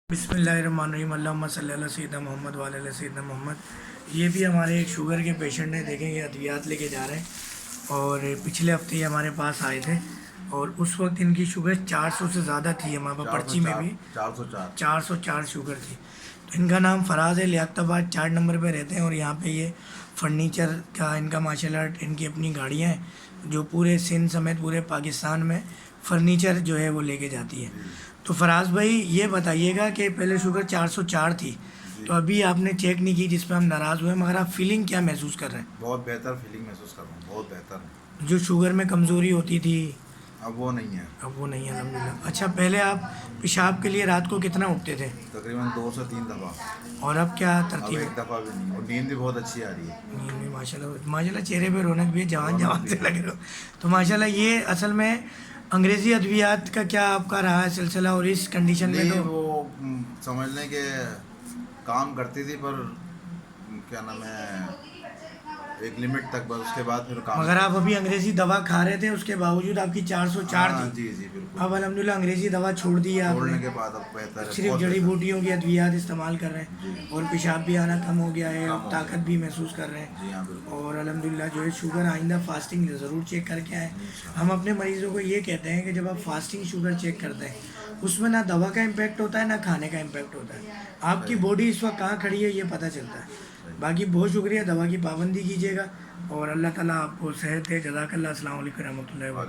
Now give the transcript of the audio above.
बिस्मिल्लाहिर्रहमानिर्रहीम अल्लाहुम्मा सल्ली अला सय्यिदना मोहम्मद व अला सय्यिदना मोहम्मद। ये भी हमारे एक शुगर के पेशेंट हैं, देखें ये अद्वियात लेके जा रहे हैं और पिछले हफ्ते ही हमारे पास आए थे और उस वक्त इनकी शुगर 400 से ज़्यादा थी। हमारे पास पर्ची में भी 404 शुगर थी। तो इनका नाम फराज है, लियाकताबाद 4 नंबर पे रहते हैं और यहाँ पे ये फर्नीचर का इनका माशाल्लाह इनकी अपनी गाड़ियाँ हैं जो पूरे सिंध समेत पूरे पाकिस्तान में फर्नीचर जो है वो लेके जाती है। तो फराज भाई ये बताइएगा कि पहले शुगर 404 थी तो अभी आपने चेक नहीं की जिस पर हम नाराज़ हुए, मगर आप फीलिंग क्या महसूस कर रहे हैं? बहुत बेहतर फीलिंग महसूस कर रहा हूँ, बहुत बेहतर। जो शुगर में कमज़ोरी होती थी अब वो नहीं है। अल्हम्दुलिल्लाह। अच्छा, पहले आप पेशाब के लिए रात को कितना उठते थे? तकरीबन 2 से 3 दफ़ा। और अब क्या अब तरतीब? एक दफ़ा भी नहीं, और नींद भी बहुत अच्छी आ रही है। नींद भी माशाल्लाह चेहरे पे रौनक भी है, जवान से लग रहे हो। तो माशाल्लाह ये असल में अंग्रेज़ी अद्वियात का क्या आपका रहा है सिलसिला? और इस कंडीशन में तो वो समझने के काम करती थी, पर क्या नाम है, एक लिमिट तक, बस उसके बाद फिर काम। मगर आप अभी अंग्रेज़ी दवा खा रहे थे, उसके बावजूद आपकी 404 थी। जी जी बिल्कुल। अब अल्हम्दुलिल्लाह अंग्रेज़ी दवा छोड़ दी है छोड़ने आपने, के बाद अब बेहतर है, सिर्फ बहुत जड़ी बेहतर। बूटियों की अद्वियात इस्तेमाल कर रहे हैं और पेशाब भी आना कम हो गया है कम और हो ताकत भी महसूस कर रहे हैं। जी हाँ बिल्कुल। और अल्हम्दुलिल्लाह जो है शुगर आइंदा फास्टिंग ज़रूर चेक करके आएँ। हम अपने मरीज़ों को ये कहते हैं कि जब आप फास्टिंग शुगर चेक करते हैं उसमें ना दवा का इम्पैक्ट होता है ना खाने का इम्पैक्ट होता है, आपकी बॉडी इस वक्त कहाँ खड़ी है ये पता चलता है। बाकी बहुत शुक्रिया, दवा की पाबंदी कीजिएगा और अल्लाह ताला आपको सेहत दे। जज़ाकल्लाह। अस्सलाम वालेकुम रहमतुल्लाहि व बरकातहू।